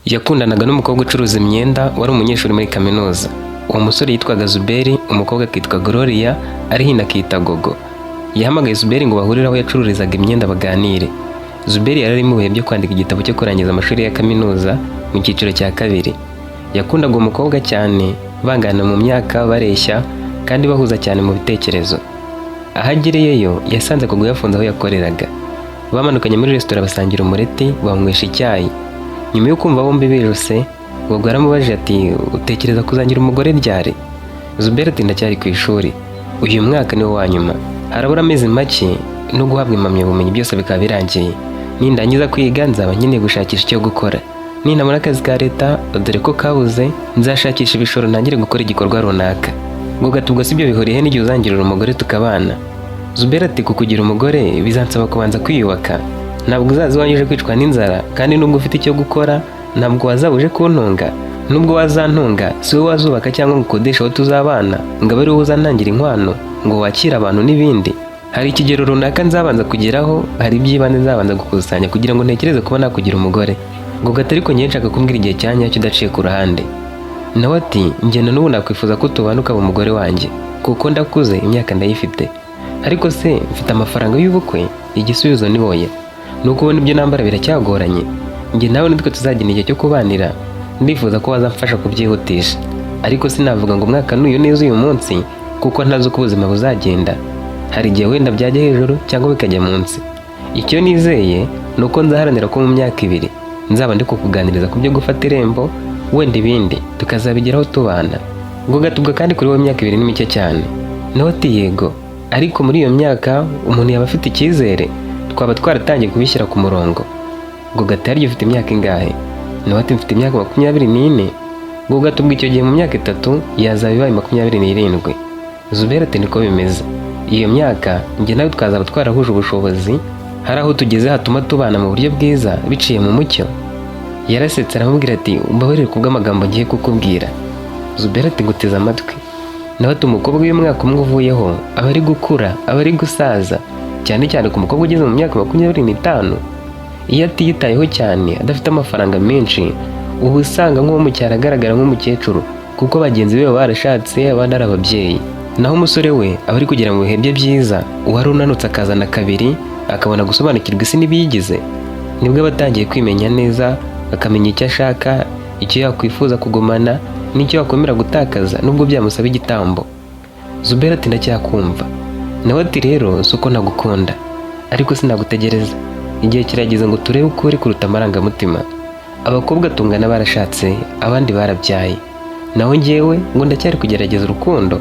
Yakundanaga n'umukobwa ucuruza imyenda wari umunyeshuri muri kaminuza. Uwo musore yitwaga Zuberi, umukobwa akitwa Gloria, ari hino akita Gogo. Yahamagaye Zuberi ngo bahurire aho yacururizaga imyenda baganire. Zuberi yari ari mu bihe byo kwandika igitabo cyo kurangiza amashuri ya kaminuza mu cyiciro cya 2. Yakundaga uwo mukobwa cyane, bangana mu myaka, bareshya kandi bahuza cyane mu bitekerezo. Ahagereyeyo yasanze Gogo yafunze aho yakoreraga. Bamanukanye muri restaurant basangira umureti, banywesha icyayi. Nyuma yo kumva bombi bijuse, Gogo aramubajije ati utekereza kuzangira umugore ryari? Zuberi ati ndacyari ku ishuri, uyu mwaka niwo wa nyuma, harabura amezi make no guhabwa impamyabumenyi byose bikaba birangiye. Nindangiza kwiga nzaba nkeneye gushakisha icyo gukora, ninabona akazi ka leta dore ko kabuze nzashakisha ibishoro ntangire gukora igikorwa runaka. Gogo ati ubwo sibyo bihuriye n'igihe uzangirira umugore tukabana? Zuberi ati kukugira umugore bizansaba kubanza kwiyubaka, ntabwo uzaza wanyuje kwicwa n'inzara, kandi nubwo ufite icyo gukora ntabwo wazabuje kuntunga. Nubwo wazantunga si wowe wazubaka cyangwa ngo ukodeshe aho tuzabana ngo abe ari wowe uzanangira inkwano ngo wakire abantu n'ibindi. Hari ikigero runaka nzabanza kugeraho, hari iby'ibanze nzabanza gukusanya kugira ngo ntekereze kuba nakugira umugore. Gogo ati ariko njye nshaka kumbwira igihe cya nyacyo udaciye ku ruhande. Nawe ati njye n'ubu nakwifuza ko tubana ukaba umugore wanjye, kuko ndakuze imyaka ndayifite. Ariko se mfite amafaranga y'ubukwe? Igisubizo ni oya. Nuko ubona ibyo nambara biracyagoranye. Njye nawe nitwe tuzagena igihe cyo kubanira, ndifuza ko wazamfasha kubyihutisha. Ariko sinavuga ngo umwaka n'uyu neza uyu munsi, kuko ntazi uko ubuzima buzagenda. Hari igihe wenda byajya hejuru cyangwa bikajya munsi. Icyo nizeye ni uko nzaharanira ko mu myaka 2 nzaba ndi kukuganiriza ku byo gufata irembo, wenda ibindi tukazabigeraho tubana. Gogo atubwa kandi kuri wowe imyaka 2 ni mike cyane. Nawe ati yego, ariko muri iyo myaka umuntu yaba afite icyizere, twaba twaratangiye kubishyira ku murongo. Gogo ati harya ufite imyaka ingahe? Nawe ati mfite imyaka 24. Gogo atubwa icyo gihe mu myaka 3 yazaba ibaye 27. Zuberi ati niko bimeze. Iyo myaka njye nawe twazaba twarahuje ubushobozi, hari aho tugeze hatuma tubana mu buryo bwiza biciye mu mucyo. Yarasetse aramubwira ati umbabarire kubw'amagambo ngiye kukubwira. Zuberi ati nguteze amatwi. Nawe ati umukobwa w'umwaka umwe uvuyeho aba ari gukura, aba ari gusaza, cyane cyane ku mukobwa ugeze mu myaka 25. Iyo atiyitayeho cyane, adafite amafaranga menshi, uba usanga nk'uwo mu cyaro agaragara nk'umukecuru, kuko bagenzi be barashatse abandi ari ababyeyi. Naho umusore we aba ari kugera mu bihe bye byiza, uwari unanutse akazana 2 akabona gusobanukirwa isi n'ibiyigize. Nibwo aba atangiye kwimenya neza, akamenya icyo ashaka, icyo yakwifuza kugumana n'icyo yakwemera gutakaza nubwo byamusaba igitambo. Zuberi ati ndacyakumva. Nawe ati rero si uko nagukunda, ariko sinagutegereza. Igihe kirageze ngo turebe ukuri kuruta amarangamutima. Abakobwa tungana barashatse, abandi barabyaye, naho njyewe ngo ndacyari kugerageza urukundo.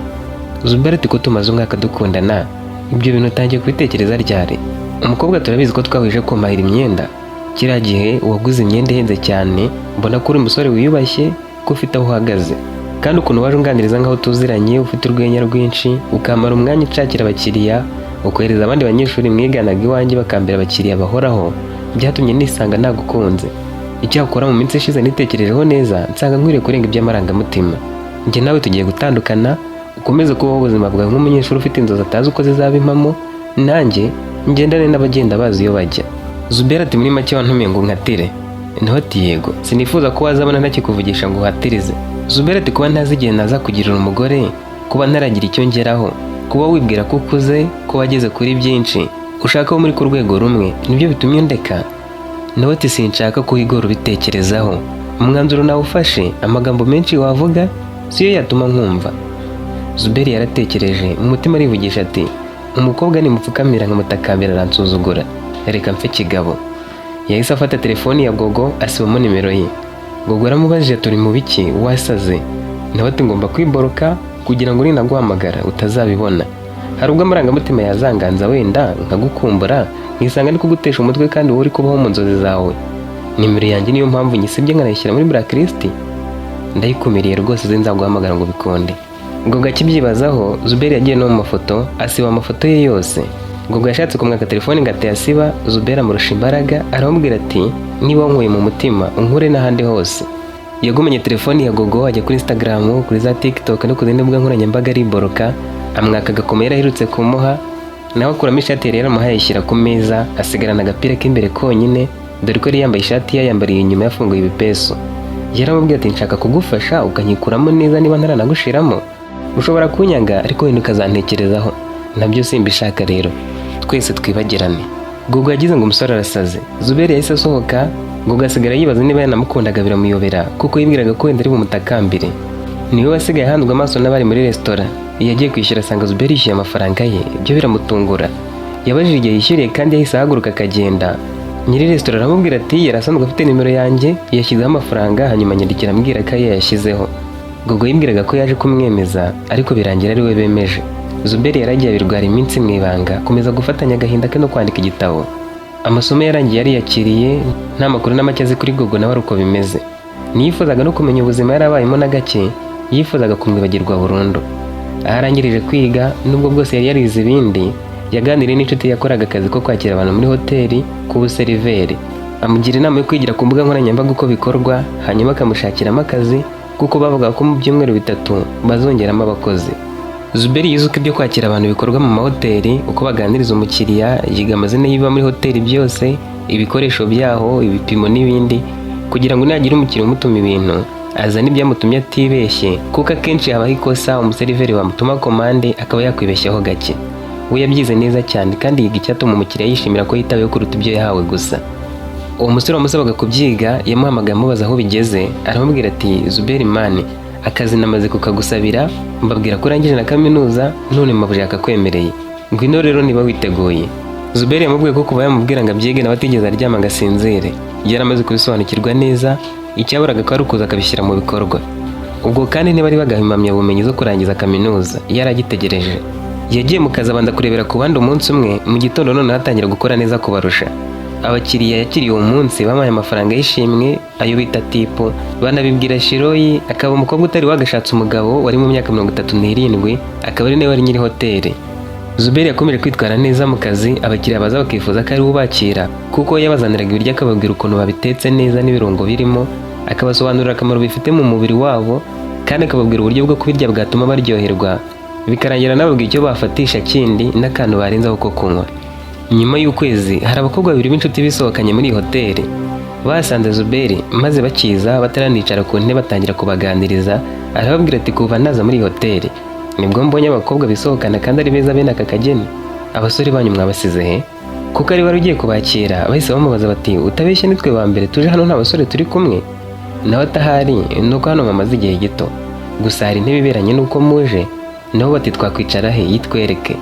Zuberi ati ko tumaze umwaka dukundana, ibyo bintu utangiye kubitekereza ryari? Umukobwa turabizi ko twahuje kumahira imyenda. Kiriya gihe waguze imyenda ihenze cyane, mbona ko uri umusore wiyubashye, ko ufite aho uhagaze, kandi ukuntu waje unganiriza nk'aho tuziranye, ufite urwenya rwinshi, ukamara umwanya ucakira abakiriya, ukohereza abandi banyeshuri mwiganaga iwanjye bakambera abakiriya bahoraho, byatumye nisanga nagukunze. Icyakora mu minsi ishize nitekerejeho neza, nsanga nkwiriye kurenga iby'amarangamutima. Njye nawe tugiye gutandukana, ukomeze kubaho ubuzima bwawe nk'umunyeshuri ufite inzozi atazi uko zizaba impamo, nanjye ngendane n'abagenda bazi iyo bajya. Zuberi ati muri make wantumiye ngo nkatire? Nawe ati yego, sinifuza ko wazabona ntakikuvugisha ngo uhatirize. Zuberi ati kuba ntazi igihe naza kugirira umugore, kuba ntaragira icyo ngeraho, kuba wibwira ko ukuze, ko wageze kuri byinshi, ushaka muri ku rwego rumwe, nibyo bitumye undeka? Nawe ati sinshaka ko wigora ubitekerezaho, umwanzuro nawe ufashe, amagambo menshi wavuga siyo yatuma nkumva. Zuberi yaratekereje, mu mutima arivugisha ati umukobwa nimupfukamira nkamutakambira aransuzugura, reka mfe kigabo. Yahise afata telefoni ya Gogo asibamo nimero ye. Gogo aramubajije turi mu biki wasaze? Nawe ati ngomba kwiboroka kugira ngo ninaguhamagara utazabibona. Hari ubwo amarangamutima yazanganza wenda nkagukumbura, nkisanga ndi kugutesha umutwe kandi wowe uri kubaho mu nzozi zawe. Nimero yanjye niyo mpamvu nyisibye nkanayishyira muri blacklist. Ndayikumiriye rwose nzaguhamagara ngo bikonde. Gogo akibyibazaho, Zuberi yagiye no mu mafoto asiba amafoto ye yose. Gogo yashatse kumwaka telefoni ngo atayasiba, Zuberi amurusha imbaraga aramubwira ati niba wankuye mu mutima unkure n'ahandi hose. Yagumanye telefoni ya Gogo ajya kuri Instagram, kuri za TikTok no ku zindi mbuga nkoranyambaga ariboroka, amwaka agakoma yarahirutse kumuha, nawe akuramo ishati yari yaramuhaye ayishyira ku meza, asigarana agapira k'imbere konyine, dore ko yari yambaye ishati yayambariye inyuma yafunguye ibipesu. Yaramubwiye ati nshaka kugufasha ukanyikuramo neza niba ntaranagushiramo. Ushobora kunyanga ariko wenda ukazantekerezaho. Nabyo simbishaka rero. Twese twibagirane. Gogo yagize ngo umusore arasaze. Zuberi yahise asohoka, Gogo asigara yibaza niba yanamukundaga biramuyobera kuko yibwiraga ko wenda ari bumutakambire. Niwe wasigaye ahandwa amaso n'abari muri resitora. Yagiye kwishyura asanga Zuberi yishyuye amafaranga ye, ibyo biramutungura. Yabajije igihe yishyuriye kandi yahise ahaguruka akagenda. Nyiri resitora aramubwira ati yarasanzwe afite nimero yanjye, yashyizeho amafaranga hanyuma anyandikira ambwira ko yayashyizeho. Gogo yibwiraga ko yaje kumwemeza ariko birangira ari we bemeje. Zuberi yaragiye abirwara iminsi mu ibanga, komeza gufatanya agahinda ke no kwandika igitabo. Amasomo yarangiye yariyakiriye, nta makuru na make azi kuri Gogo nawe uko bimeze. Niyifuzaga no kumenya ubuzima yarabayemo na gake, yifuzaga kumwibagirwa burundu. Aharangirije kwiga, nubwo bwose yari yarize ibindi, yaganiriye n'inshuti yakoraga akazi ko kwakira abantu muri hoteli k'ubuseriveri. Amugira inama yo kwigira ku mbuga nkoranyambaga uko bikorwa, hanyuma akamushakiramo akazi kuko bavuga ko mu byumweru 3 bazongeramo abakozi. Zuberi yize uko ibyo kwakira abantu bikorwa mu mahoteli, uko baganiriza umukiriya, yiga amazina y'ibiba muri hoteli byose, ibikoresho byaho, ibipimo n'ibindi, kugira ngo nagira umukiriya umutuma ibintu azana ibyamutumye atibeshye, kuko akenshi habaho ikosa umuseriveri wamutuma komande akaba yakwibeshyaho gake. We yabyize neza cyane kandi yiga icyatuma umukiriya yishimira ko yitaweho kuruta ibyo yahawe gusa. Uwo musore wamusabaga kubyiga yamuhamagaye amubaza aho bigeze, aramubwira ati Zuberi mani, akazi namaze kukagusabira, mbabwira ko urangije na kaminuza, none mabuje akakwemereye. Ngwino rero niba witeguye. Zuberi yamubwiye ko kuva yamubwira ngo abyige nawe atigeze aryama ngo asinzire. Yaramaze kubisobanukirwa neza, icyaburaga ko ari ukuza akabishyira mu bikorwa. Ubwo kandi ntibari bagahimamya ubumenyi zo kurangiza kaminuza, yaragitegereje. Yagiye mu kazi abanza kurebera ku bandi umunsi umwe, mu gitondo none atangira gukora neza kubarusha. Abakiriya yakiriye uwo munsi bamuhaye amafaranga y'ishimwe, ayo bita tipu, banabibwira Shiroyi, akaba umukobwa utari wagashatse umugabo wari mu myaka 37, akaba ari nawe wari nyiri hoteli. Zuberi yakomeje kwitwara neza mu kazi, abakiriya baza bakifuza ko ari ubakira kuko yabazaniraga ibiryo akababwira ukuntu babitetse neza n'ibirungo birimo, akabasobanurira akamaro bifite mu mubiri wabo kandi akababwira uburyo bwo kubirya bwatuma baryoherwa, bikarangira nababwira icyo bafatisha kindi n'akantu barenzaho ko kunywa. Nyuma y'ukwezi hari abakobwa 2 b'inshuti bisohokanye muri hoteli. Basanze Zuberi maze bakiza bataranicara ku ntebe batangira kubaganiriza, arababwira ati kuva naza muri hoteli nibwo mbonye abakobwa bisohokana kandi ari beza bene aka kageni. Abasore banyu mwabasize he? Kuko ari wari ugiye kubakira, bahise bamubaza bati utabeshye nitwe ba mbere tuje hano nta basore turi kumwe. Nawe atahari nuko hano mamaze igihe gito, gusa hari intebe iberanye nuko muje, nabo bati twakwicara he yitwereke.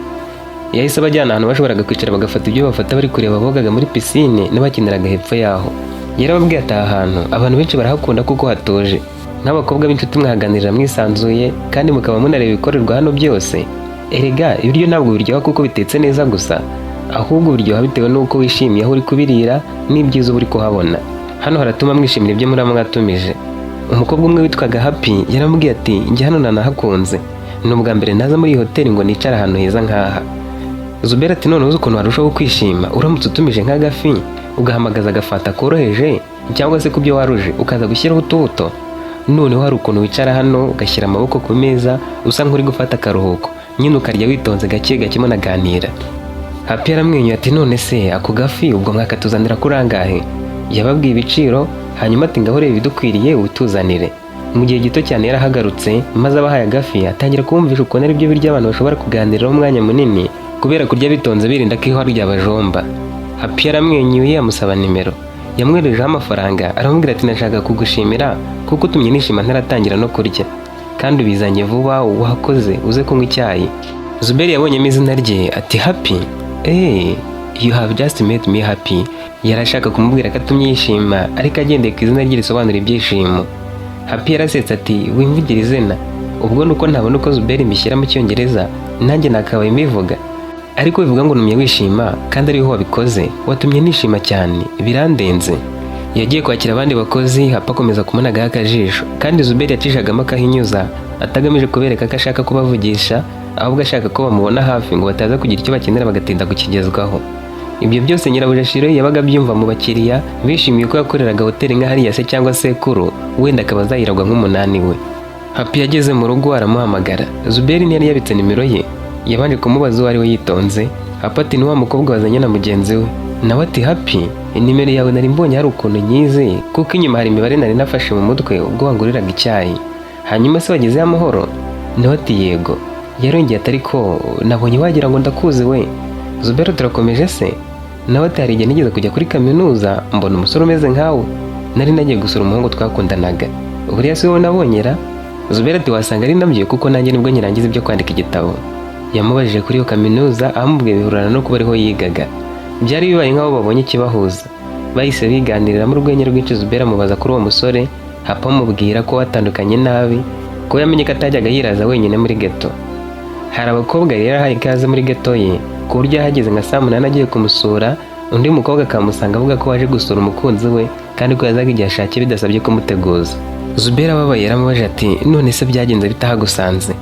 Yahise bajyana ahantu bashoboraga kwicara bagafata ibyo bafata bari kureba bogaga muri pisine n'abakiniraga hepfo yaho. Yarababwiye ati ahantu abantu benshi barahakunda kuko hatuje, n'abakobwa b'inshuti mwaganirira mwisanzuye kandi mukaba munareba ibikorerwa hano byose. Erega ibiryo ntabwo biryoha kuko bitetse neza gusa, ahubwo biryoha bitewe n'uko wishimiye aho uri kubirira n'ibyiza uri kuhabona. Hano haratuma mwishimira ibyo muri mwatumije. Umukobwa umwe witwaga Happy yaramubwiye ati njye hano nanahakunze, ni ubwa mbere naza muri hoteli ngo nicara ahantu heza nk'aha. Zuberi ati none uzi ukuntu warushaho kwishima uramutse utumije nk'agafi ugahamagaza agafata koroheje cyangwa se kubyo waruje ukaza gushyiraho utubuto. Noneho hari ukuntu wicara hano ugashyira amaboko ku meza usa nk'uri gufata akaruhuko, nyine ukarya witonze gake gake munaganira. Happy yaramwenyuye ati none se ako gafi ubwo mwakatuzanira kurangahe? Yababwiye ibiciro hanyuma ati ngaho reba ibidukwiriye ubituzanire. Mu gihe gito cyane yarahagarutse maze abahaye agafi atangira kumvisha ukuntu ari byo biryo abantu bashobora kuganiraho umwanya munini kubera kurya bitonze birinda ko ihwa ryabajomba. Happy yaramwenyuye amusaba nimero, yamwerejeho amafaranga aramubwira ati nashaka kugushimira kuko utumye nishima ntaratangira no kurya kandi ubizanye vuba wakoze uze kunywa icyayi. Zuberi yabonyemo izina rye ati Happy, you have just made me happy. Yarashaka kumubwira ko atumye yishima ariko agendeye ku izina rye risobanura ibyishimo. Happy yarasetse ati wimvugira izina, ubwo nuko ntabona uko Zuberi mbishyira mu cyongereza nanjye nakabaye mbivuga, ariko bivuga ngo numye wishima kandi ariho wabikoze watumye nishima cyane birandenze. Yagiye kwakira abandi bakozi Happy akomeza kumunagaho akajisho kandi Zuberi yacishagamo akahinyuza atagamije kubereka ko ashaka kubavugisha, ahubwo ashaka ko bamubona hafi ngo bataza kugira icyo bakenera bagatinda kukigezwaho. Ibyo byose nyirabuja Shiroyi yabaga byumva mu bakiriya bishimiye ko yakoreraga hoteli nka hariya se cyangwa sekuru, wenda akaba azayiragwa nk'umunani we. Happy yageze mu rugo aramuhamagara. Zuberi ntiyari yabitse nimero ye, yabanje kumubaza uwo ari we yitonze. Happy ati ni wa mukobwa wazanye na mugenzi we. Nawe ati Happy nimero yawe nari mbonye hari ukuntu nyizi kuko inyuma hari imibare nari nafashe mu mutwe ubwo wanguriraga icyayi. Hanyuma se wagezeyo amahoro? Nawe ati yego. Yarongeye ati ariko nabonye wagira ngo ndakuzi we. Zubero turakomeje se? Nawe ati hari igihe nigeze kujya kuri kaminuza mbona umusore umeze nkawe. Nari nagiye gusura umuhungu twakundanaga. Buriya si wowe nabonyera? Zubero ati wasanga ari nabyo kuko nanjye nibwo nyirangiza ibyo kwandika igitabo. Yamubajije kuri iyo kaminuza amubwiye bihurana no kuba ariho yigaga. Byari bibaye nk'aho babonye ikibahuza. Bahise biganirira mu rwenya rwinshi. Zubero amubaza kuri uwo musore, hapa amubwira ko watandukanye nabi, ko yamenye ko atajyaga yiraza wenyine muri geto. Hari abakobwa rero ahaye ikaze muri geto ye, ku buryo yahageze nka saa 8 agiye kumusura, undi mukobwa akamusanga avuga ko waje gusura umukunzi we kandi ko yazaga igihe ashakiye bidasabye kumuteguza. Zubero ababaye yaramubaje ati none se byagenze bitahagusanze?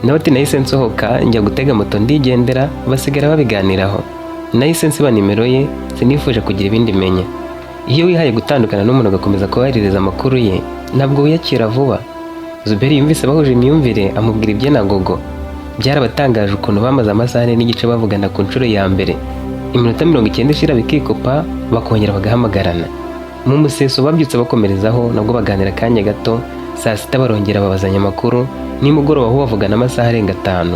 Nawe ati nahise nsohoka njya gutega moto ndigendera, basigara babiganiraho. Nahise nsiba nimero ye, sinifuje kugira ibindi menya. Iyo wihaye gutandukana n'umuntu agakomeza kubaririza amakuru ye, ntabwo wiyakira vuba. Zubero yumvise bahuje imyumvire amubwira ibye na Gogo. Byarabatangaje ukuntu bamaze amasaha 4 n'igice bavugana ku nshuro ya mbere. Iminota 90 ishira bikikopa bakongera bagahamagarana. Mu museso babyutse bakomerezaho nabwo baganira kanya gato, saa 6 barongera babazanya amakuru, nimugoroba aho bavugana amasaha arenga 5.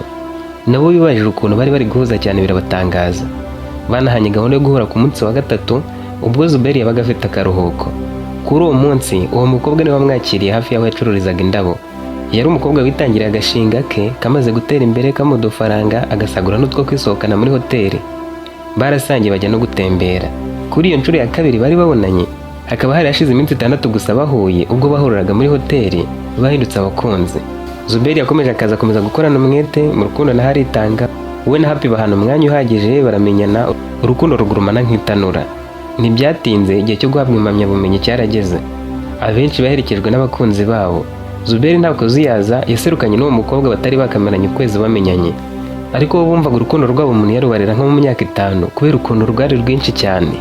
Nabo bibajije ukuntu bari guhuza cyane birabatangaza. Banahanye gahunda yo guhura ku munsi wa gatatu ubwo Zubero yabaga afite akaruhuko. Kuri uwo munsi uwo mukobwa niwe wamwakiriye hafi y'aho yacururizaga indabo. Yari umukobwa witangiriye agashinga ke kamaze gutera imbere kamudufaranga agasagura n'utwo kwisohokana muri hoteli. Barasangiye bajya no gutembera. Kuri iyo nshuro ya kabiri bari babonanye, hakaba hari hashize iminsi 6 gusa bahuye ubwo bahuriraga muri hoteli bahindutse abakunzi. Zubero yakomeje akaza gukorana umwete mu rukundo na haritanga. We na Happy bahana umwanya uhagije baramenyana, urukundo rugurumana nk'itanura. Ntibyatinze igihe cyo guhabwa impamyabumenyi cyarageze. Abenshi baherekejwe n'abakunzi babo. Zubero ntabwo ziyaza yaserukanye n'uwo mukobwa batari bakameranye ukwezi bamenyanye. Ariko bo bumvaga urukundo rwabo umuntu yarubarira nko mu myaka 5 kubera ukuntu rwari rwinshi cyane.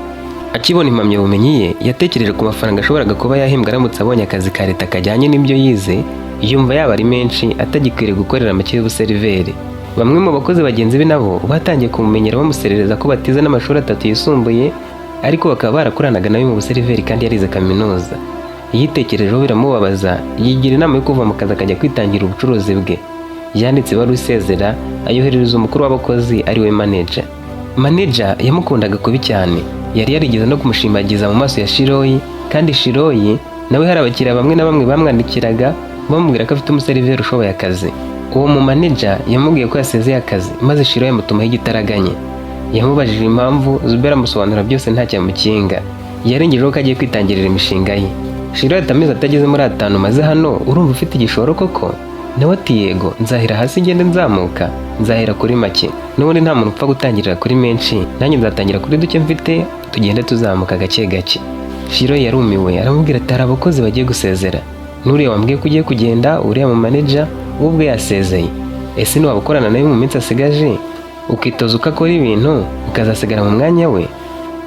Akibona impamyabumenyi ye yatekereje ku mafaranga ashoboraga kuba yahembwa aramutse abonye akazi ka leta kajyanye n'ibyo yize, yumva yaba ari menshi atagikwiriye gukorera make y'ubuseriveri. Bamwe mu bakozi bagenzi be nabo batangiye kumumenyera bamuserereza ko batize n'amashuri 3 yisumbuye, ariko bakaba barakoranaga nawe mu buseriveri kandi yarize kaminuza. Yitekerejeho biramubabaza, yigira inama yo kuva mu kazi akajya kwitangira ubucuruzi bwe. Yanditse ibaruwa isezera ayoherereza umukuru w'abakozi ari we manager. Manager yamukundaga kubi cyane, yari yarigeze no kumushimagiza mu maso ya Shiroyi, kandi Shiroyi nawe hari abakiriya bamwe na bamwe bamwandikiraga bamubwira ko afite umuseriveri ushoboye akazi. Uwo mu manager yamubwiye ko yasezeye akazi maze Shiroyi amutumaho igitaraganya. Yamubajije impamvu, Zubero amusobanura byose nta cyamukinga. Yarengejeho ko agiye kwitangirira imishinga ye. Shiroyi atameze atageze muri 5 maze hano urumva ufite igishoro koko? Nawe ati yego, nzahera hasi ngende nzamuka, nzahera kuri make. N'ubundi nta muntu upfa gutangirira kuri menshi, nanjye nzatangira kuri duke mfite, tugende tuzamuka gake gake. Shiroyi yarumiwe aramubwira ati hari abakozi bagiye gusezera. Nuriya wambwiye ko ugiye kugenda, uriya mu manager ubwe yasezeye. Ese niba ukorana nawe mu minsi asigaje ukitoza ukakora ibintu ukazasigara mu mwanya we?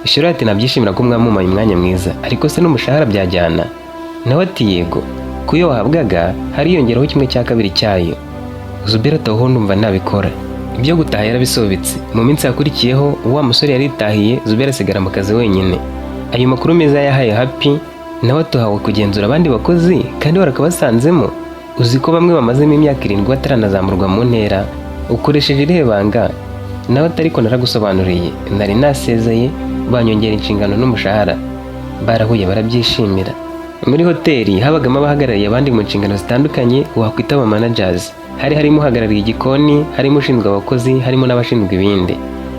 Shiroyi ati nabyishimira ko mwamumaye umwanya mwiza, ariko se n'umushahara byajyana? Nawe ati yego, kuyo wahabwaga hariyongeraho 1/2 cyayo. Zubero ataho ndumva nabikora. Ibyo gutaha yarabisubitse. Mu minsi yakurikiyeho wa musore yaritahiye, Zubero asigara mu kazi wenyine. Ayo makuru meza yahaye Happy, nawe atuhawe kugenzura abandi bakozi kandi barakabasanzemo. Uzi ko bamwe bamazemo imyaka 7 bataranazamurwa mu ntera, ukoresheje irihe banga? Nawe atariko naragusobanuriye, nari nasezeye banyongera inshingano n'umushahara. Barahuye barabyishimira. Muri hoteli habagamo abahagarariye abandi mu nshingano zitandukanye wakwita aba managers. Harimo uhagarariye igikoni, harimo ushinzwe abakozi, harimo n'abashinzwe ibindi.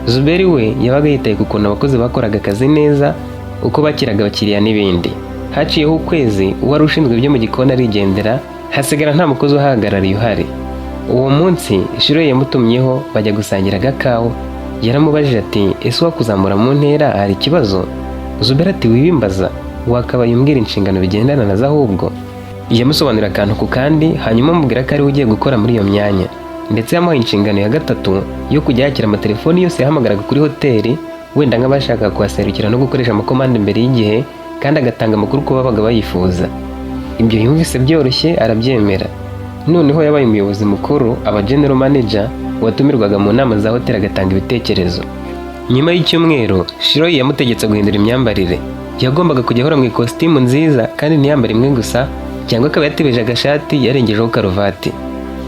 Zubero we yabaga yitaye ku kuntu abakozi bakoraga akazi neza, uko bakiraga abakiriya n'ibindi. Haciyeho ukwezi uwari ushinzwe ibyo mu gikoni arigendera, hasigara nta mukozi uhagarariye uhari. Uwo munsi Shiroyi yamutumyeho bajya gusangira agakawa. Yaramubajije ati ese wakuzamura mu ntera hari ikibazo? Zubero ati wibimbaza, wakabaye umbwira inshingano bigendana nazo ahubwo. Yamusobanurira akantu ku kandi, hanyuma amubwira ko ari ugiye gukora muri iyo myanya. Ndetse yamuhaye inshingano ya gatatu yo kujya yakira amatelefoni yose yahamagaraga kuri hoteli, wenda nk'abashaka kuhaserukira no gukoresha amakomande imbere y'igihe, kandi agatanga amakuru ko babaga bayifuza. Ibyo yumvise byoroshye arabyemera. Noneho yabaye umuyobozi mukuru, aba general manager watumirwaga mu nama za hoteli agatanga ibitekerezo. Nyuma y'icyumweru Shiro yamutegetse guhindura imyambarire. Yagombaga kujya ahora mu ikositimu nziza kandi ntiyambare imwe gusa, cyangwa akaba yatebeje agashati yarengejeho karuvati.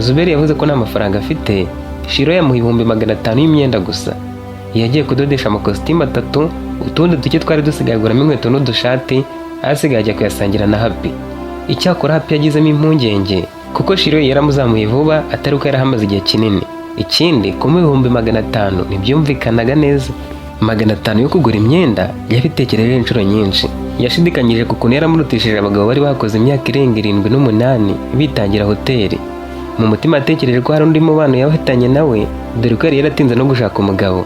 Zuberi yavuze ko nta mafaranga afite. Shiro yamuha ibihumbi 500 y'imyenda gusa. Yagiye kudodesha amakositimu 3, utundi duke twari dusigaye aguramo inkweto n'udushati, asigaye ajya kuyasangira na Happy. Icyakora Happy yagizemo impungenge kuko Shiro yaramuzamuye vuba atari uko yarahamaze igihe kinini. Ikindi kumuha ibihumbi 500 ntibyumvikanaga neza. 500 yo kugura imyenda yabitekereje inshuro nyinshi. Yashidikanyije ku kuntu yaramurutishije abagabo bari bakoze imyaka irenga 7 n'umunani bitangira hoteli. Mu mutima atekereje ko hari undi mubano yahitanye nawe, dore ko yari yaratinze no gushaka umugabo.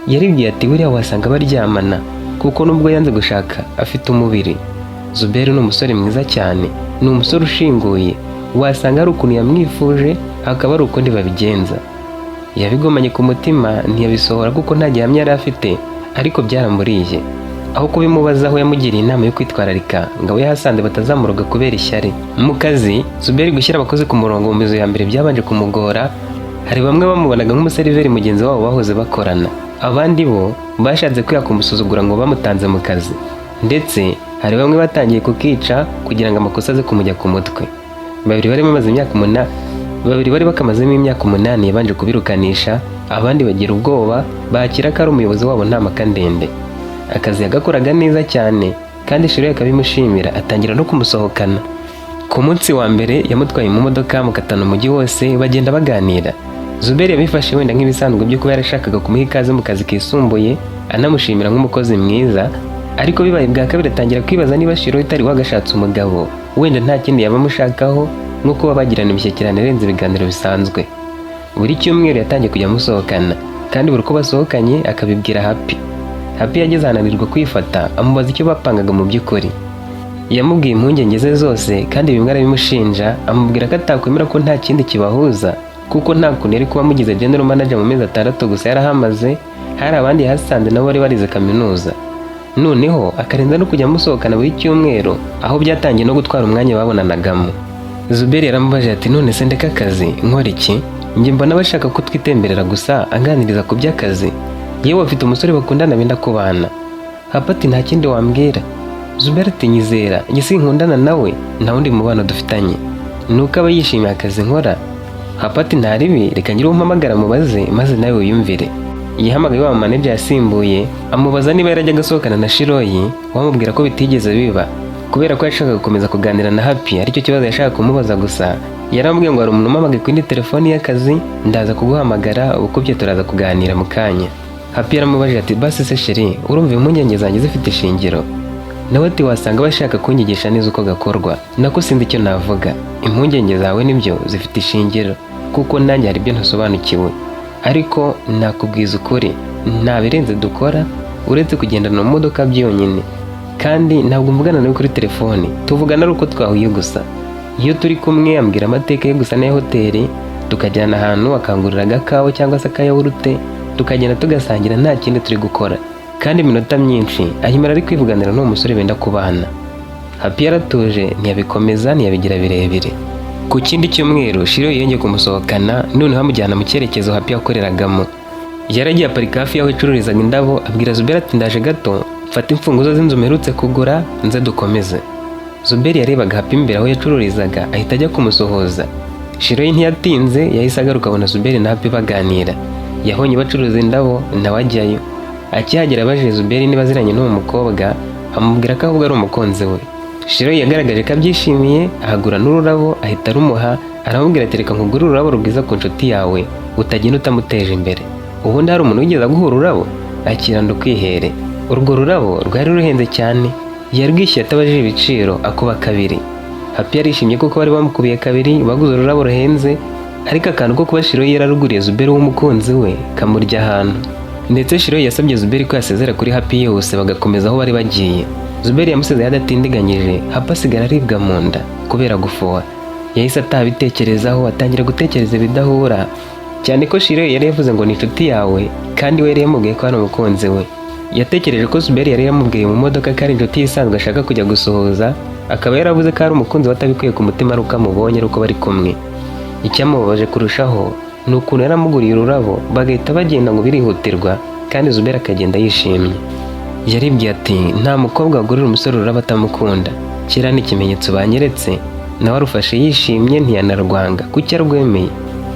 Yaribwiye ati buriya wasanga baryamana kuko nubwo yanze gushaka afite umubiri. Zuberi ni umusore mwiza cyane, ni umusore ushinguye, wasanga hari ukuntu yamwifuje hakaba ari ukundi babigenza. Yabigomanye ku mutima ntiyabisohora kuko nta gihamya yari afite, ariko byaramuriye. Aho kubimubazaho yamugiriye inama yo kwitwararika ngo abe yahasanze batazamuroga kubera ishyari. Mu kazi Zuberi gushyira abakozi ku murongo mu mizo ya mbere byabanje kumugora. Hari bamwe bamubonaga nk'umuseriveri mugenzi wabo bahoze bakorana, abandi bo bashatse kumusuzugura ngo bamutanze mu kazi, ndetse hari bamwe batangiye kukica kugira ngo amakosa aze kumujya ku mutwe. Babiri bari bakamazemo imyaka 8 yabanje kubirukanisha, abandi bagira ubwoba bakira ko ari umuyobozi wabo nta maka ndende. Akazi yagakoraga neza cyane kandi Shiro akabimushimira, atangira no kumusohokana. Ku munsi wa mbere yamutwaye mu modoka mukatana umujyi wose bagenda baganira. Zuberi yabifashe wenda nk'ibisanzwe byo kuba yarashakaga kumuha ikaze mu kazi kisumbuye, anamushimira nk'umukozi mwiza, ariko bibaye bwa kabiri atangira kwibaza niba Shiro itari wagashatse umugabo, wenda nta kindi yabamushakaho nk'uko babagirana imishyikirano irenze ibiganiro bisanzwe. Buri cyumweru yatangiye kujya amusohokana, kandi buri uko basohokanye akabibwira Happy. Happy yageze ahananirwa kwifata, amubaza icyo bapangaga mu by'ukuri. Yamubwiye impungenge ze zose kandi bimwe arabimushinja, amubwira ko atakwemera ko nta kindi kibahuza kuko nta kuntu yari kuba amugize general manager mu mezi 6 gusa yarahamaze. Hari abandi yahasanze nabo bari barize kaminuza, noneho akarenza no kujya amusohokana buri cyumweru, aho byatangiye no gutwara umwanya babonanagamo. Zuberi yaramubaje ati none se ndeka akazi nkora iki? Njye mbona bashaka ko twitemberera gusa anganiriza ku by'akazi. Yewe afite umusore bakundana benda kubana. Happy ati nta kindi wambwira. Zuberi ati nyizera, njye sinkundana nawe, nta wundi mubano dufitanye, nuko aba yishimiye akazi nkora. Happy ati nta ribi, reka ngire umpamagara mubaze maze nawe wiyumvire. Yahamagaye wa manager yasimbuye, amubaza niba yarajyaga asohokana na Shiroyi, wamubwira ko bitigeze biba kubera ko yashakaga gukomeza kuganira na Happy, aricyo kibazo yashaka kumubaza gusa. Yaramubwiye ngo hari umuntu umpamagaye kuri telefoni y'akazi, ndaza kuguhamagara ukubye turaza kuganira mu kanya. Happy yaramubajije ati basi se Shiri, urumva impungenge zanjye zifite ishingiro? Nawe ati wasanga bashaka kunyigisha neza uko gakorwa. Nako sinzi icyo navuga, impungenge zawe nibyo zifite ishingiro kuko nanjye hari ibyo ntasobanukiwe, ariko nakubwiza ukuri nta birenze dukora uretse kugendana mu modoka byonyine, kandi ntabwo mvugana nawe kuri telefoni, tuvugana ari uko twahuye gusa. Iyo turi kumwe ambwira amateka yo gusa na hoteli, tukajyana ahantu akangurira agakawa cyangwa se akayawurute, tukagenda tugasangira nta kindi turi gukora, kandi iminota myinshi ahimara ari kwivuganira n'uwo musore benda kubana. Happy yaratuje ntiyabikomeza ntiyabigira birebire. Ku kindi cyumweru Shiro yongeye kumusohokana, noneho amujyana mu cyerekezo Happy yakoreragamo. Yaragiye aparika hafi y'aho icururizaga indabo, abwira Zuberi ati ndaje gato mfata imfunguzo z'inzu mperutse kugura nze dukomeze. Zuberi yarebaga Happy imbere aho yacururizaga ahita ajya kumusohoza. Shiro ntiyatinze yahise agaruka abona Zuberi na Happy baganira. Yahonye bacuruza indabo nawe ajyayo. Akihagera abajije Zuberi niba aziranye n'uwo mukobwa, amubwira ko ahubwo ari umukunzi we. Shiro yagaragaje ko abyishimiye, ahagura n'ururabo ahita arumuha, aramubwira ati reka nkugure ururabo rwiza ku nshuti yawe utagenda utamuteje imbere. Ubundi hari umuntu wigeze aguha ururabo? Akira ndukwihere. Urwo rurabo rwari ruhenze cyane, yarwishyuye atabajije ibiciro akuba 2. Happy yarishimye kuko bari bamukubiye 2 baguze ururabo ruhenze, ariko akantu ko kuba Shiro yararuguriye Zuberi w'umukunzi we kamurya ahantu. Ndetse Shiro yasabye Zuberi ko yasezera kuri Happy yose bagakomeza aho bari bagiye. Zuberi yamusezeye adatindiganyije, Happy asigara aribwa mu nda kubera gufoha. Yahise atabitekerezaho, atangira gutekereza ibidahura, cyane ko Shiro yari yavuze ngo ni inshuti yawe kandi we yari yamubwiye ko ari umukunzi we. Yatekereje ko Zuberi yari yamubwiye mu modoka ko ari inshuti isanzwe ashaka kujya gusohoza, akaba yaravuze ko ari umukunzi watabikuye ku mutima ari uko amubonye uko bari kumwe. Icyamubabaje kurushaho ni ukuntu yaramuguriye ururabo bagahita bagenda ngo birihutirwa, kandi Zuberi akagenda yishimye. Yaribwiye ati nta mukobwa wagurira umusore ururabo atamukunda, kera ni ikimenyetso banyeretse, nawe arufashe yishimye ntiyanarwanga kuki arwemeye.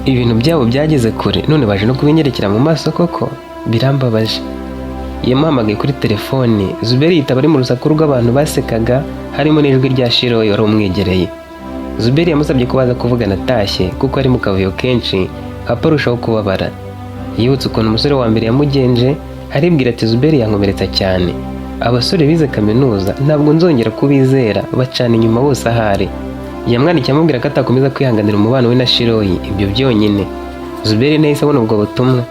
Ibintu byabo byageze kure none baje no kubinyerekera mu maso koko, birambabaje. Yamuhamagaye kuri telefoni, Zuberi yitaba ari mu rusaku rw'abantu basekaga, harimo n'ijwi rya Shiroyi wari umwegereye. Zuberi yamusabye ko baza kuvugana atashye kuko ari mu kavuyo kenshi, Happy arushaho kubabara. Yibutse ukuntu umusore wa mbere yamugenje, aribwira ati Zuberi yankomeretsa cyane. Abasore bize kaminuza ntabwo nzongera kubizera, bacana inyuma bose ahari. Yamwandikiye amubwira ko atakomeza kwihanganira umubano we na Shiroyi, ibyo byonyine. Zuberi nahise abona ubwo butumwa.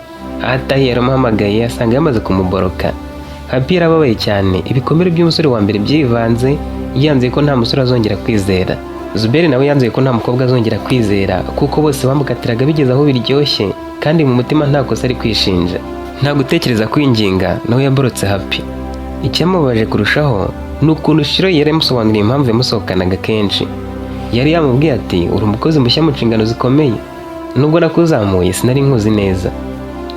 Atahiye yaramuhamagaye asanga yamaze kumuboroka. Happy yarababaye cyane, ibikomere by'umusore wa mbere byivanze, yanzuye ko nta musore azongera kwizera. Zuberi nawe yanzuye ko nta mukobwa azongera kwizera kuko bose bamukatiraga bigeze aho biryoshye, kandi mu mutima nta kosa ari kwishinja. Nta gutekereza kwinginga, nawe yaborotse Happy. Icyamubabaje kurushaho ni ukuntu Shiroyi yari yamusobanuriye impamvu yamusohokanaga kenshi. Yari yamubwiye ati uri umukozi mushya mu nshingano zikomeye, nubwo nakuzamuye sinari nkuzi neza.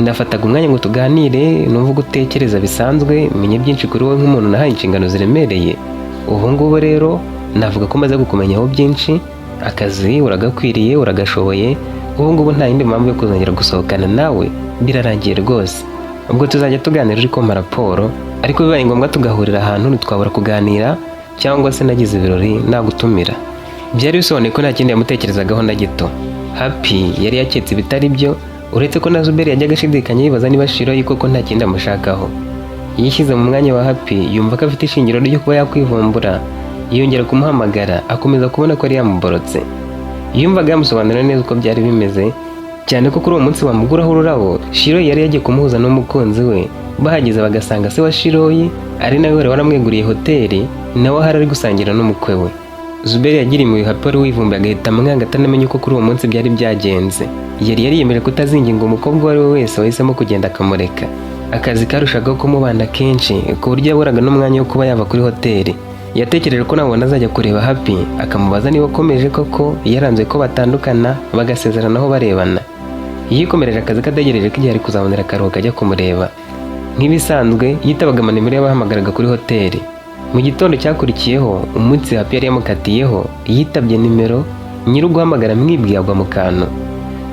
Ndafataga umwanya ngo tuganire, numva uko utekereza bisanzwe, menye byinshi kuri wowe nk'umuntu nahaye inshingano ziremereye. Ubu ngubu rero navuga ko maze kukumenyaho byinshi, akazi uragakwiriye uragashoboye, ubu ngubu nta yindi mpamvu yo kuzongera gusohokana nawe, birarangiye rwose. Ubwo tuzajya tuganira uri kumpa raporo, ariko bibaye ngombwa tugahurira ahantu ntitwabura kuganira, cyangwa se nagize ibirori nagutumira. Byari bisobanuye ko nta kindi yamutekerezagaho na gito. Happy yari yaketse ibitari byo, uretse ko na Zuberi yajyaga ashidikanya yibaza niba Shiroyi koko nta kindi amushakaho. Yishyize mu mwanya wa Happy, yumva ko afite ishingiro ryo kuba yakwivumbura, yongera kumuhamagara, akomeza kubona ko ari yamuborotse. Yumvaga yamusobanurira neza uko byari bimeze, cyane ko kuri uwo munsi wamuguraho ururabo, Shiroyi yari yagiye kumuhuza n'umukunzi we. Bahageze bagasanga se wa Shiroyi ari nawe wari waramweguriye hoteli, nawe ahari ari gusangira n'umukwe we. Zuberi yagiriye mu Happy wari wivumbuye agahita amwanga atanamenye uko kuri uwo munsi byari byagenze. Yari yariyemeje kutazinginga umukobwa uwo ari we wese wahisemo kugenda akamureka. Akazi karushagaho kumubanda kenshi ku buryo yaburaga n'umwanya wo kuba yava kuri hoteli. Yatekereje ko nabona azajya kureba Happy akamubaza niba akomeje koko, yaranze ko batandukana bagasezeranaho barebana. Yikomereje akazi kategereje ko igihe ari kuzabonera akaruhuko ajya kumureba. Nk'ibisanzwe yitabaga amanimero y'abahamagaraga kuri hoteli. Mu gitondo cyakurikiyeho, umunsi Happy yari yamukatiyeho, yitabye nimero, nyiri uguhamagara mwibwiye agwa mu kantu.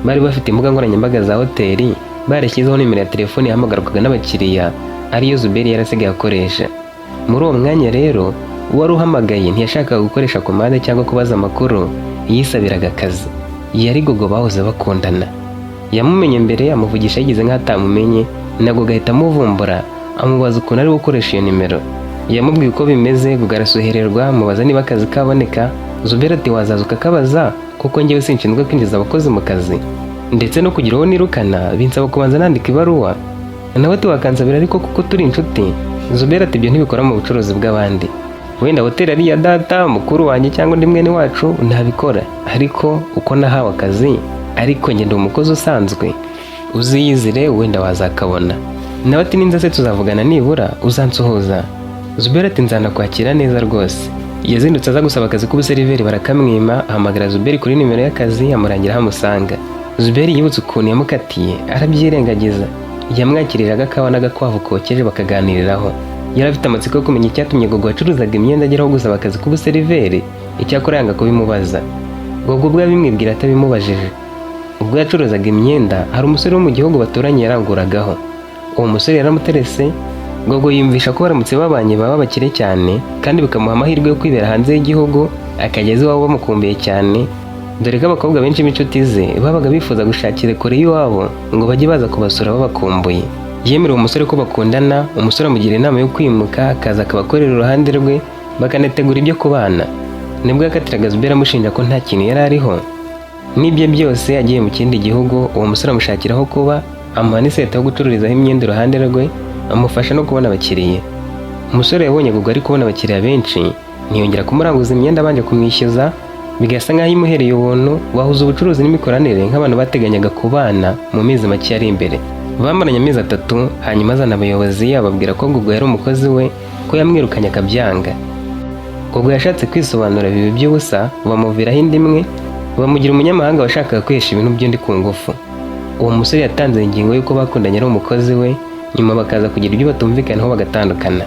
Bari bafite imbuga nkoranyambaga za hoteli, barashyizeho nimero ya telefoni yahamagarwaga n'abakiriya, ariyo Zuberi yarasigaye akoresha. Muri uwo mwanya rero, uwari uhamagaye ntiyashakaga gukoresha komande cyangwa kubaza amakuru, yisabiraga akazi. Yari Gogo bahoze bakundana. Yamumenye mbere, amuvugisha yigize nk'atamumenye, nabwo gahita amuvumbura, amubaza ukuntu ari gukoresha iyo nimero. Yamubwiye uko bimeze, Gogo arasuhererwa, mubaza niba akazi kaboneka. Zuberi ati wazaza ukakabaza kuko njyewe sinshinzwe kwinjiza abakozi mu kazi, ndetse no kugira uwo nirukana binsaba kubanza nandika ibaruwa. Nawe ati wakansabira ariko kuko turi inshuti. Zuberi ati ibyo ntibikora mu bucuruzi bw'abandi, wenda hoteli ari iya data mukuru wanjye cyangwa undi mwene wacu ntabikora, ariko uko nahawe akazi, ariko njye ndi umukozi usanzwe, uziyizire wenda wazakabona. Nawe ati ninza se tuzavugana nibura uzansuhuza. Zuberi ati nzanakwakira neza rwose. Yazindutse aza gusaba akazi k'ubuseriveri barakamwima, ahamagara Zuberi kuri nimero y'akazi amurangira aho amusanga. Zuberi yibutse ukuntu yamukatiye arabyirengagiza. Yamwakiriraga akawa n'agakwavu kokeje bakaganiriraho. Yari afite amatsiko yo kumenya icyatumye Gogo wacuruzaga imyenda ageraho gusaba akazi k'ubuseriveri, icyakora yanga kubimubaza. Gogo ubwo yabimwibwira atabimubajije. Ubwo yacuruzaga imyenda, hari umusore wo mu gihugu baturanye yaranguragaho. Uwo musore yaramuterese. Gogo yumvisha ko baramutse babanye baba bakire cyane, kandi bikamuha amahirwe yo kwibera hanze y'igihugu, akageza iwabo bamukumbuye cyane, dore ko abakobwa benshi b'inshuti ze babaga bifuza gushakira kure y'iwabo ngo bajye baza kubasura babakumbuye. Yemerera umusore ko bakundana, umusore amugira inama yo kwimuka akaza akabakorera uruhande rwe, bakanategura ibyo kubana. Nibwo yakatiraga Zuberi amushinja ko nta kintu yari ariho. N'ibyo byose agiye mu kindi gihugu, uwo musore amushakira aho kuba, amuha n'iseta yo gucururizaho imyenda iruhande rwe, amufasha no kubona abakiriya. Umusore yabonye Gogo ari kubona abakiriya benshi, ntiyongera kumuranguza imyenda abanje kumwishyuza, bigasa nk'aho imuhereye ubuntu, bahuza ubucuruzi n'imikoranire nk'abantu bateganyaga kubana mu mezi make ari imbere. Bamaranye amezi 3, hanyuma azana abayobozi ababwira ko Gogo yari umukozi we, ko yamwirukanye akabyanga. Gogo yashatse kwisobanura bibi by'ubusa, bamuviraho indi imwe, bamugira umunyamahanga washakaga kwihesha ibintu by'undi ku ngufu. Uwo musore yatanze ingingo y'uko bakundanye ari umukozi we, nyuma bakaza kugira ibyo batumvikanaho bagatandukana.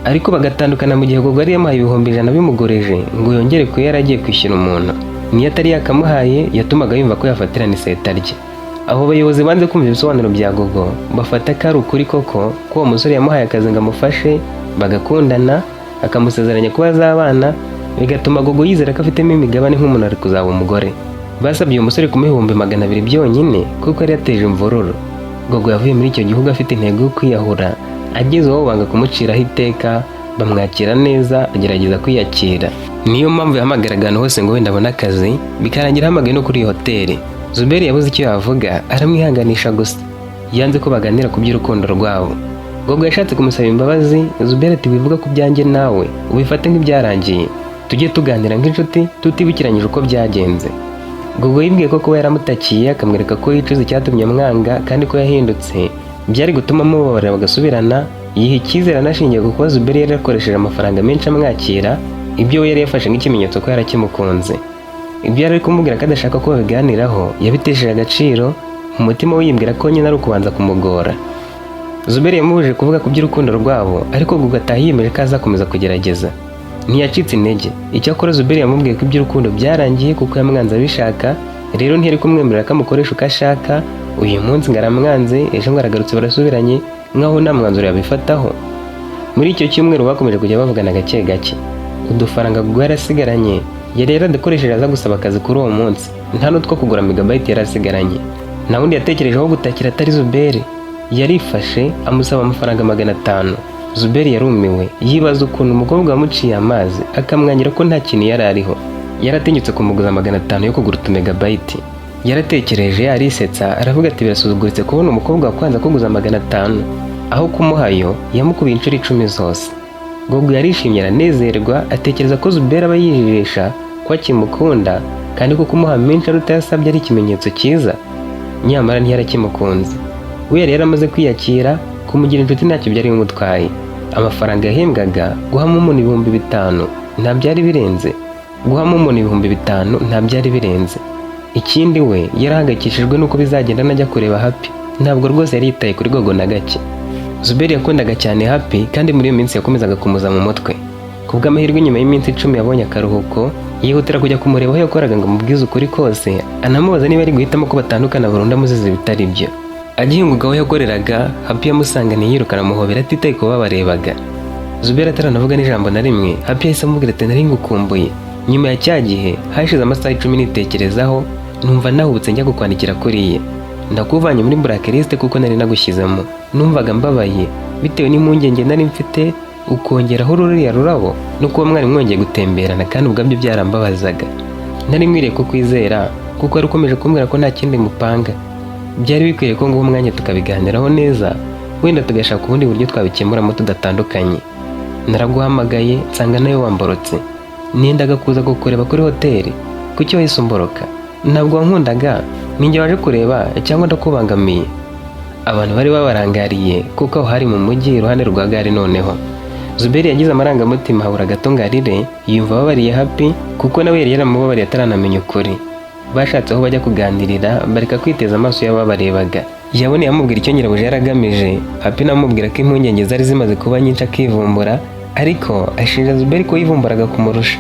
Ariko bagatandukana mu gihe Gogo yari yamuhaye ibihumbi 100 bimugoreje ngo yongere kuyo yaragiye kwishyura umuntu. Niyo atari yakamuhaye yatumaga yumva ko yafatirana iseta rye. Abo bayobozi banze kumva ibisobanuro bya Gogo, bafata ko ari ukuri koko ko uwo musore yamuhaye akazi ngo amufashe, bagakundana, akamusezeranya ko bazabana, bigatuma Gogo yizera ko afitemo imigabane nk'umuntu ari kuzaba umugore. Basabye uyu musore kumuha ibihumbi 200 byonyine kuko yari yateje imvururu. Gogo yavuye muri icyo gihugu afite intego yo kwiyahura, ageze aho banga kumuciraho iteka, bamwakira neza, agerageza kwiyakira. Niyo mpamvu yahamagaraga ahantu hose ngo wenda abone akazi, bikarangira ahamagaye no kuri iyi hoteli. Zuberi yabuze icyo yavuga, aramwihanganisha gusa. Yanze ko baganira ku by'urukundo rwabo. Gogo yashatse kumusaba imbabazi, Zuberi ati wivuga ku byanjye nawe, ubifate nk'ibyarangiye. Tujye tuganira nk'inshuti, tutibukiranyije uko byagenze. Gogo yibwiye ko kuba yaramutakiye akamwereka ko yicuza icyatumye amwanga kandi ko yahindutse byari gutuma amubabarira bagasubirana. Yiha icyizere anashingiye ku kuba Zuberi yari yakoresheje amafaranga menshi amwakira, ibyo we yari yafashe nk'ikimenyetso ko yarakimukunze. Ibyo yari kumubwira ko adashaka ko babiganiraho yabitesheje agaciro, umutima we yibwira ko nyine ari ukubanza kumugora. Zuberi yamubujije kuvuga ku by'urukundo rwabo, ariko Gogo ataha yiyemeje ko azakomeza kugerageza. Ntiyacitse intege. Icyakora Zuberi yamubwiye ko iby'urukundo byarangiye kuko yamwanze abishaka, rero ntiyari kumwemerera ko amukoresha uko ashaka. Uyu munsi ngo aramwanze, ejo ngo aragarutse barasubiranye nk'aho nta mwanzuro yabifataho. Muri icyo cyumweru bakomeje kujya bavugana gake gake. Udufaranga Gogo yarasigaranye yari yaradukoresheje aza gusaba akazi kuri uwo munsi, nta n'utwo kugura megabyte yari asigaranye. Nta wundi yatekerejeho gutakira atari Zuberi. Yarifashe amusaba amafaranga 500. Zuberi yarumiwe, yibaza ukuntu umukobwa wamuciye amazi akamwangira ko nta kintu yari ariho. Yaratinyutse kumuguza 500 yo kugura utumegabyte. Yaratekereje, arisetsa, aravuga ati birasuzuguritse kubona umukobwa wakwanza kuguza 500. Aho kumuhayo yamukubiye inshuro 10 zose. Gogo yarishimye aranezerwa, atekereza ko Zuberi aba yijijesha ko akimukunda kandi ko kumuha menshi aruta yasabye ari ikimenyetso cyiza. Nyamara ntiyarakimukunze. We yari yaramaze kwiyakira, kumugira inshuti ntacyo byari bimutwaye. Amafaranga yahembwaga guhamo umuntu 5,000 nta byari birenze. Guhamo umuntu 5,000 nta byari birenze. Ikindi we yarahangayikishijwe nuko bizagenda najya kureba Happy. Ntabwo rwose yari yitaye kuri Gogo na gake. Zuberi yakundaga cyane Happy kandi muri iyo minsi yakomezaga kumuza mu mutwe. Kubw'amahirwe nyuma y'iminsi 10 yabonye akaruhuko, yihutira kujya kumureba aho yakoraga ngo amubwize ukuri kose, anamubaza niba ari guhitamo ko batandukana burundu amuzize ibitari byo. Agihinguka aho yakoreraga, Happy yamusanganiye yirukana muhobera atitaye kuba barebaga. Zuberi ataranavuga n'ijambo na rimwe, Happy yahise amubwira ati nari ngukumbuye. Nyuma ya cya gihe hashize amasaha 10 nitekerezaho, numva nahubutse njya kukwandikira kuriye. Ndakuvanye muri blacklist kuko nari nagushyizemo. Numvaga mbabaye bitewe n'impungenge nari mfite, ukongeraho ruriya rurabo no kuba mwari mwongeye gutemberana kandi ubwabyo byarambabazaga. Nari mwiriye kukwizera kuko ari ukomeje kumbwira ko nta kindi mupanga. Byari bikwiriye ko nguwo umwanya tukabiganiraho neza, wenda tugashaka ubundi buryo twabikemuramo tudatandukanye. Naraguhamagaye nsanga nawe wamborotse. Nendaga kuza kukureba kuri hoteli. Kuki wahise umboroka? Ntabwo wankundaga, ninjye waje kureba cyangwa ndakubangamiye? Abantu bari babarangariye kuko aho hari mu mujyi iruhande rwa gare. Noneho Zuberi yagize amarangamutima habura gato ngarire, yumva babariye Happy kuko nawe yari yaramubabariye ataranamenya ukuri. Bashatse aho bajya kuganirira, bareka kwiteza amaso y'ababarebaga. Yaboneye amubwira icyo nyirabuja yaragamije. Happy namubwira ko impungenge zari zimaze kuba nyinshi akivumbura, ariko ashinja Zuberi ko yivumburaga kumurusha.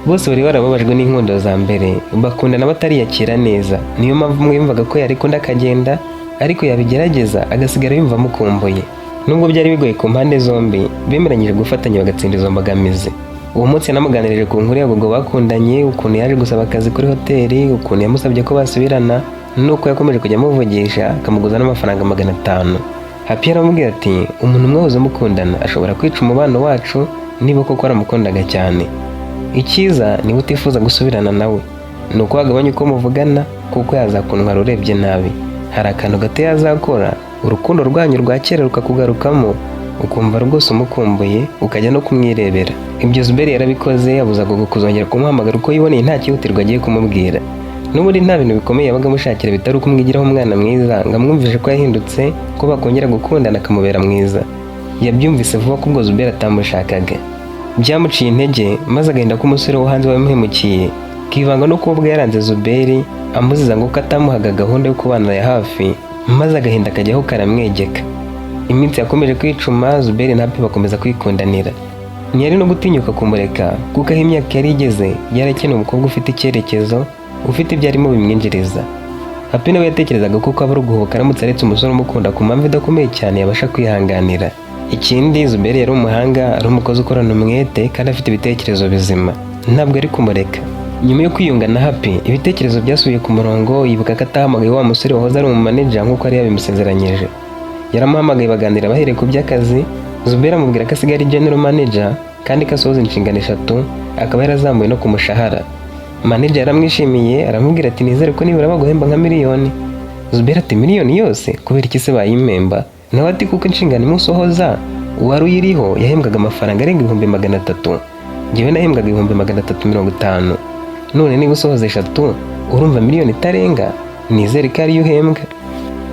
Bose bari barababajwe n'inkundo za mbere, bakundana batariyakira neza. Niyo mpamvu umwe yumvaga ko yari kunda akagenda, ariko yabigerageza agasigara yumva amukumbuye. Nubwo byari bigoye ku mpande zombi, bemeranyije gufatanya bagatsinda izo mbogamizi. Uwo munsi namuganirije ku nkuru ya Gogo bakundanye, ukuntu yaje gusaba akazi kuri hoteli, ukuntu yamusabye ko basubirana, nuko yakomeje kujya amuvugisha akamuguza n'amafaranga 500. Happy aramubwira ati umuntu mwahoze mukundana ashobora kwica umubano wacu niba koko aramukundaga cyane. Icyiza ni utifuza gusubirana nawe, nuko wagabanya uko muvugana kuko yazakundwa urebye nabi. Hari akantu gato yazakora, urukundo rwanyu rwa kera rukakugarukamo, ukumva rwose umukumbuye ukajya no kumwirebera. Ibyo Zuberi yarabikoze, yabuza Gogo kuzongera kumuhamagara uko yiboneye nta cyihutirwa agiye kumubwira. N'ubundi nta bintu bikomeye yabaga amushakira bitari ukumwigiraho umwana mwiza ngo amwumvishe ko yahindutse, ko bakongera gukundana akamubera mwiza. Yabyumvise vuba ko ubwo Zuberi atamushakaga. Byamuciye intege maze agahinda ko umusore wo hanze wamuhemukiye kivanga no kuba yaranze Zuberi, amuziza ngo katamuhaga gahunda yo kubana ya hafi, maze agahinda kajyaho karamwegeka. Iminsi yakomeje kwicuma, Zuberi na Happy bakomeza kwikundanira. Ntiyari no gutinyuka kumureka kuko aho imyaka yari igeze yarakeneye umukobwa ufite icyerekezo, ufite ibyo arimo bimwinjiriza. Happy nawe yatekerezaga kuko aba ari uguhubuka aramutse aretse umusore umukunda ku mpamvu idakomeye cyane yabasha kwihanganira. Ikindi, Zuberi yari umuhanga, ari umukozi ukorana umwete kandi afite ibitekerezo bizima, ntabwo ari kumureka. Nyuma yo kwiyunga na Happy, ibitekerezo byasubiye ku murongo. Yibuka ko atahamagaye wa musore wahoze ari umumaneja nk'uko yari yabimusezeranyije. Yaramuhamagaye baganira bahereye ku by'akazi. Zuberi amubwira ko asigaye ari general manager kandi ko asohoza inshingano 3, akaba yarazamuwe no ku mushahara. Manager yaramwishimiye, aramubwira ati nizere ko nibura baguhemba nka miliyoni. Zuberi ati miliyoni yose kubera iki se bayimpemba? Nawe ati kuko inshingano imusohoza uwari uyiriho yahembwaga amafaranga arenga 300,000, njyewe nahembwaga 350. None niba usohoza 3 urumva miliyoni itarenga, nizere ko ariyo uhembwa.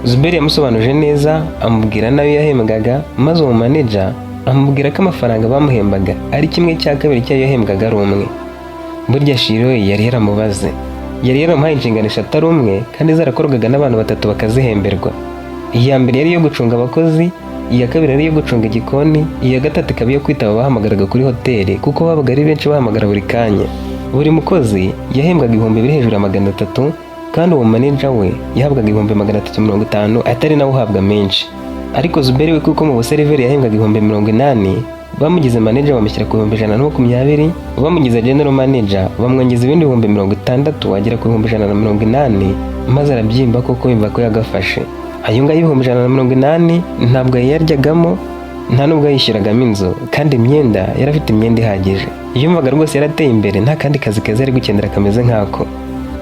Zuberi yamusobanuje neza, amubwira nayo yahembwaga, maze uwo manager amubwira ko amafaranga bamuhembaga ari 1/2 cyayo yahembwaga ari umwe. Burya Shiro yari yaramubaze, yari yaramuhaye inshingano 3 ari umwe kandi zarakorwaga n'abantu 3 bakazihemberwa. Iya mbere yari iyo gucunga abakozi, iya kabiri ari iyo gucunga igikoni, iya gatatu ikaba iyo kwitaba abahamagaraga kuri hoteli kuko babaga ari benshi bahamagara buri kanya. Buri mukozi yahembwaga 300 kandi uwo manager we yahabwaga 350 atari nawe uhabwa menshi. Ariko Zuberi we kuko mu buseriveri yahembwaga 80,000, bamugize manager bamushyira ku 120, bamugize general manager bamwongeza ibindi 60,000 agera ku 180, maze arabyimba koko yumva ko yagafashe. Ayo ngayo 180 ntabwo yaryagamo, nta nubwo yishyuragamo inzu, kandi imyenda yarafite imyenda ihagije. Yumvaga rwose yarateye imbere, nta kandi kazi keza ari gukenera kameze nkako.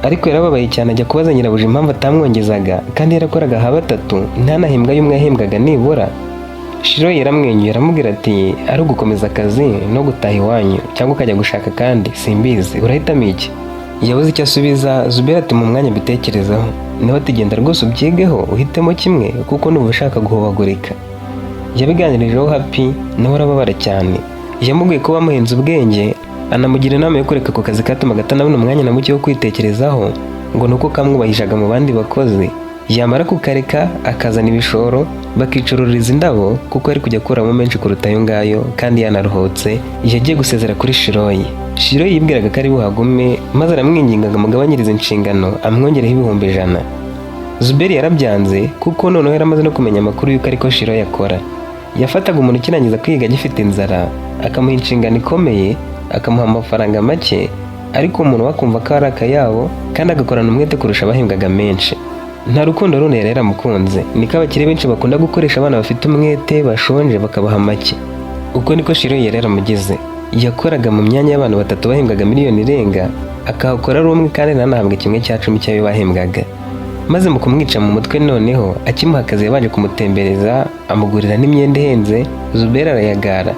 Ariko yarababaye cyane, ajya kubaza nyirabuja impamvu atamwongezaga kandi yarakoraga ha 3 ntanahembwa y'umwe yahembwaga nibura. Shiro yaramwenyuye aramubwira ati ari ugukomeza akazi no gutaha iwanyu cyangwa ukajya gushaka kandi simbizi, urahitamo iki? Yabuze icyo asubiza. Zuberi ati mu mwanya mbitekerezaho. Nawe ati genda rwose ubyigeho uhitemo kimwe kuko nuba ushaka guhobagurika. Yabiganirijeho Happy nawe arababara cyane. Yamubwiye ko bamuhenze ubwenge, anamugira inama yo kureka ako kazi katumaga atanabona umwanya na muke wo kwitekerezaho, ngo nuko kamwubahishaga mu bandi bakozi. Yamara kukareka akazana ibishoro bakicururiza indabo kuko ari kujya akuramo menshi kuruta ayo ngayo kandi yanaruhutse. Yagiye gusezera kuri Shiroyi. Shiroyi yibwiraga ko ari buhagume, maze aramwinginga ngo amugabanyirize inshingano amwongereho 100,000. Zuberi yarabyanze kuko noneho yaramaze no kumenya amakuru y'uko ariko Shiroyi akora. Yafataga umuntu ukirangiza kwiga agifite inzara, akamuha inshingano ikomeye, akamuha amafaranga make, ariko umuntu wakumva ko ari akayabo kandi agakorana umwete kurusha abahembwaga menshi. Nta rukundo rundi yari yaramukunze, niko abakire benshi bakunda gukoresha abana bafite umwete bashonje bakabaha make. Uko niko Shiroyi yari yaramugize. Yakoraga mu myanya y'abantu 3 bahembwaga miliyoni irenga, akahakora ari umwe kandi ntanahabwe 1/10 cy'ayo bahembwaga. Maze mu kumwica mu mutwe noneho akimuha akazi yabanje kumutembereza, amugurira n'imyenda ihenze. Zuberi arayagara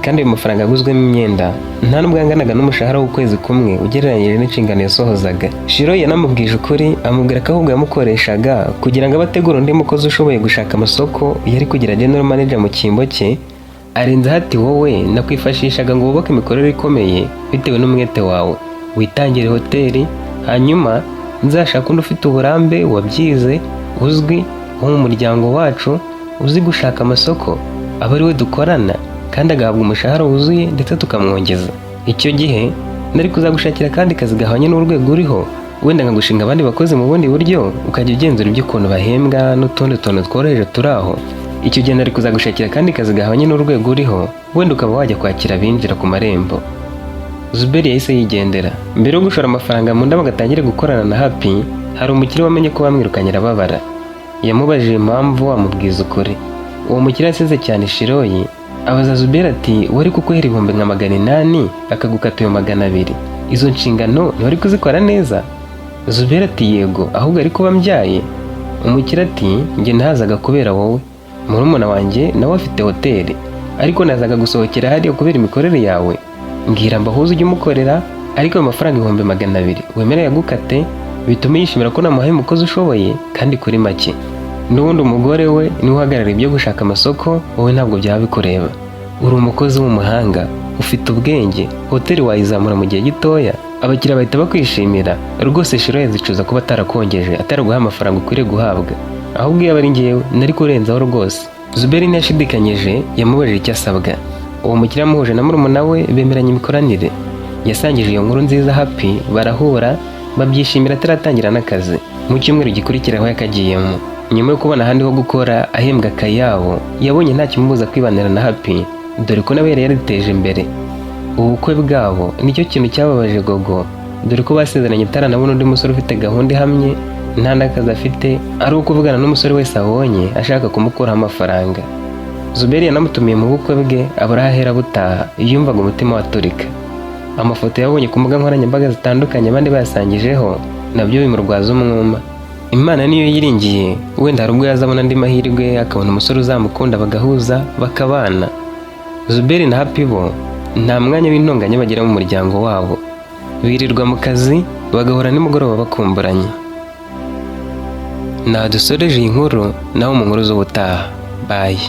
kandi ayo mafaranga aguzwemo imyenda nta nubwo yanganaga n'umushahara w'ukwezi kumwe ugereranyije n'inshingano yasohozaga. Shiro yanamubwije ukuri, amubwira ko ahubwo yamukoreshaga kugira ngo abategure undi mukozi ushoboye gushaka amasoko yari kugira general manager mu cyimbo cye. Arenza ati wowe nakwifashishaga ngo wubake imikorere ikomeye bitewe n'umwete wawe, witangire hoteli, hanyuma nzashaka undi ufite uburambe, wabyize, uzwi, wo mu muryango wacu, uzi gushaka amasoko, aba ari we dukorana kandi agahabwa umushahara wuzuye ndetse tukamwongeza. Icyo gihe nari kuzagushakira kandi kazi gahwanye n'urwego uriho, wenda nkagushinga abandi bakozi mu bundi buryo ukajya ugenzura iby'ukuntu bahembwa n'utundi tuntu tworoheje turaho. Icyo gihe nari kuzagushakira kandi kazi gahwanye n'urwego uriho, wenda ukaba wajya kwakira abinjira ku marembo. Zuberi yahise yigendera. Mbere yo gushora amafaranga mu ndabo agatangire gukorana na Happy, hari umukire wamenye ko bamwirukanye arababara. Yamubajije impamvu, amubwiza ukuri. Uwo mukire yasize cyane Shiroyi, abaza Zuberi ati wari kukwihera 800 akagukata 200, izo nshingano ntiwari kuzikora neza? Zuberi ati yego, ahubwo ariko bambyaye. Umukire ati njye nahazaga kubera wowe, murumuna wanjye nawe afite hoteli, ariko nazaga gusohokera hariya kubera imikorere yawe. Mbwira mbahuze ujye umukorera, ariko ayo mafaranga 200 wemera yagukate, bitume yishimira ko namuhaye umukozi ushoboye kandi kuri make. N'ubundi umugore we niwe uhagarara ibyo gushaka amasoko, wowe ntabwo byaba bikureba. Uri umukozi w'umuhanga, ufite ubwenge, hoteli wayizamura mu gihe gitoya, abakiriya bahita bakwishimira. Rwose Shiro yazicuza kuba atarakongeje, ataraguha amafaranga ukwiriye guhabwa. Ahubwo iyo ari njyewe nari kurenzaho rwose. Zuberi ntiyashidikanyije, yamubajije icyo asabwa. Uwo mukiriya amuhuje na murumuna we bemeranya imikoranire. Yasangije iyo nkuru nziza Happy, barahura babyishimira ataratangira n'akazi. Mu cyumweru gikurikiraho yakagiyemo, nyuma yo kubona ahandi ho gukora ahembwa akayabo, yabonye nta kimubuza kwibanira na Happy, dore ko nawe yari yariteje imbere. Ubukwe bwabo nicyo kintu cyababaje Gogo, dore ko basezeranye ataranabona undi musore ufite gahunda ihamye, nta n'akazi afite, ari ukuvugana n'umusore wese abonye ashaka kumukuraho amafaranga. Zuberi yanamutumiye mu bukwe bwe, abura aho ahera butaha, yumvaga umutima waturika. Amafoto yabonye ku mbuga nkoranyambaga zitandukanye abandi bayasangijeho, nabyo bimurwaza umwuma. Imana niyo yiringiye, wenda hari ubwo yazabona andi mahirwe akabona umusore uzamukunda bagahuza bakabana. Zuberi na Happy bo nta mwanya w'intonganya bagira mu muryango wabo, birirwa mu kazi bagahora nimugoroba bakumburanye. Nadusoreje iyi nkuru, naho mu nkuru z'ubutaha. Bye.